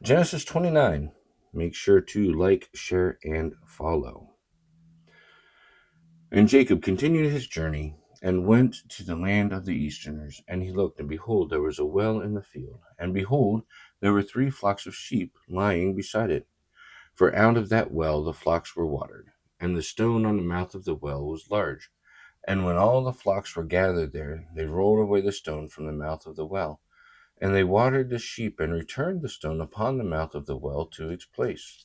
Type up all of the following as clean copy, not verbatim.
Genesis 29. Make sure to like, share, and follow. And Jacob continued his journey and went to the land of the Easterners. And he looked, and behold, there was a well in the field. And behold, there were 3 flocks of sheep lying beside it. For out of that well the flocks were watered. And the stone on the mouth of the well was large. And when all the flocks were gathered there, they rolled away the stone from the mouth of the well. And they watered the sheep, and returned the stone upon the mouth of the well to its place.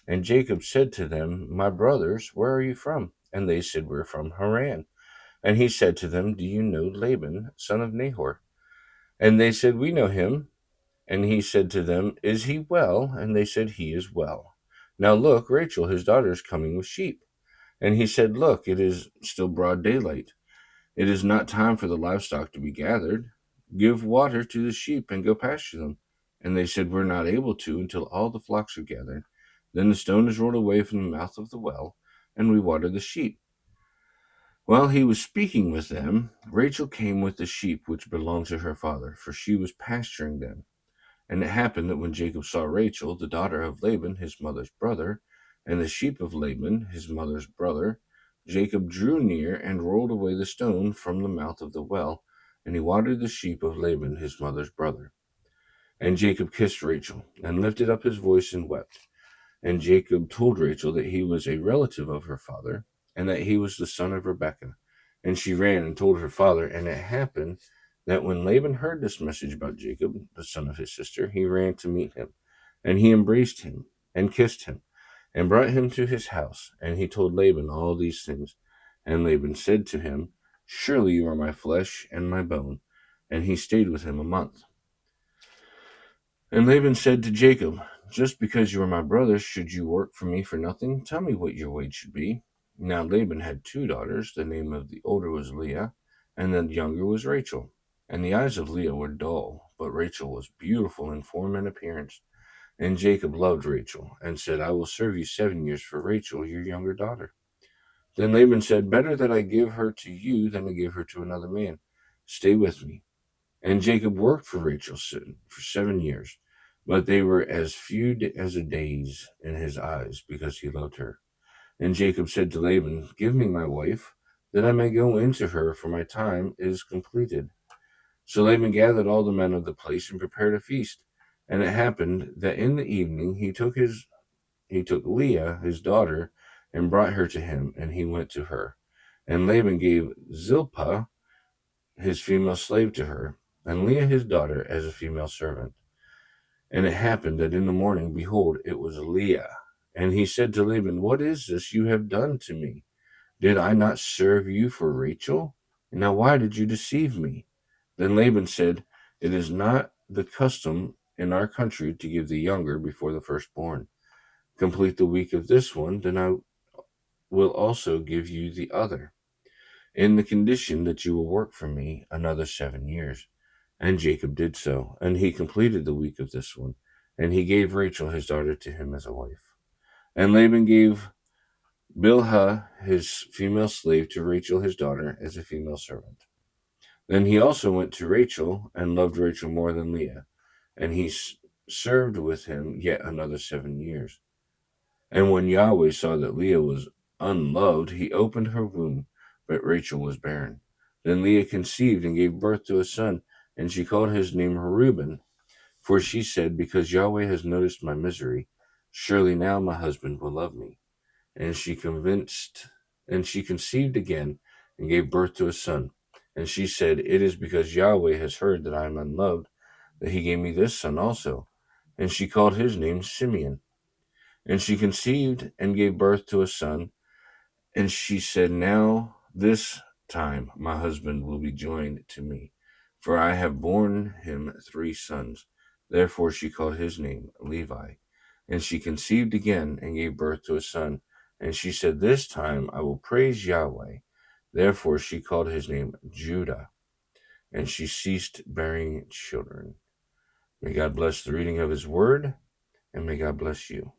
And Jacob said to them, My brothers, where are you from? And they said, We're from Haran. And he said to them, Do you know Laban, son of Nahor? And they said, We know him. And he said to them, Is he well? And they said, He is well. Now look, Rachel, his daughter, is coming with sheep. And he said, Look, it is still broad daylight. It is not time for the livestock to be gathered. Give water to the sheep and go pasture them. And they said, We're not able to until all the flocks are gathered. Then the stone is rolled away from the mouth of the well, and we water the sheep. While he was speaking with them, Rachel came with the sheep which belonged to her father, for she was pasturing them. And it happened that when Jacob saw Rachel, the daughter of Laban, his mother's brother, and the sheep of Laban, his mother's brother, Jacob drew near and rolled away the stone from the mouth of the well, and he watered the sheep of Laban, his mother's brother. And Jacob kissed Rachel, and lifted up his voice and wept. And Jacob told Rachel that he was a relative of her father, and that he was the son of Rebekah. And she ran and told her father, and it happened that when Laban heard this message about Jacob, the son of his sister, he ran to meet him, and he embraced him, and kissed him, and brought him to his house. And he told Laban all these things. And Laban said to him, Surely you are my flesh and my bone. And he stayed with him a month. And Laban said to Jacob, Just because you are my brother, should you work for me for nothing? Tell me what your wage should be. Now Laban had 2 daughters. The name of the older was Leah, and the younger was Rachel. And the eyes of Leah were dull, but Rachel was beautiful in form and appearance. And Jacob loved Rachel, and said, I will serve you 7 years for Rachel, your younger daughter. Then Laban said, Better that I give her to you than to give her to another man. Stay with me. And Jacob worked for Rachel for 7 years, but they were as few as a days in his eyes, because he loved her. And Jacob said to Laban, Give me my wife, that I may go into her, for my time is completed. So Laban gathered all the men of the place and prepared a feast. And it happened that in the evening he took Leah, his daughter, and brought her to him, and he went to her. And Laban gave Zilpah, his female slave, to her, and Leah his daughter as a female servant. And it happened that in the morning, behold, it was Leah. And he said to Laban, What is this you have done to me? Did I not serve you for Rachel? Now why did you deceive me? Then Laban said, It is not the custom in our country to give the younger before the firstborn. Complete the week of this one, then I will also give you the other, in the condition that you will work for me another 7 years. And Jacob did so, and he completed the week of this one, and he gave Rachel his daughter to him as a wife. And Laban gave Bilhah his female slave to Rachel his daughter as a female servant. Then he also went to Rachel, and loved Rachel more than Leah, and he served with him yet another 7 years. And when Yahweh saw that Leah was unloved, he opened her womb, but Rachel was barren. Then Leah conceived and gave birth to a son, and she called his name Reuben, for she said, Because Yahweh has noticed my misery, surely now my husband will love me. And she conceived again and gave birth to a son. And she said, It is because Yahweh has heard that I am unloved, that he gave me this son also. And she called his name Simeon. And she conceived and gave birth to a son. And she said, Now this time my husband will be joined to me, for I have borne him 3 sons. Therefore she called his name Levi. And she conceived again and gave birth to a son. And she said, This time I will praise Yahweh. Therefore she called his name Judah. And she ceased bearing children. May God bless the reading of his word, and may God bless you.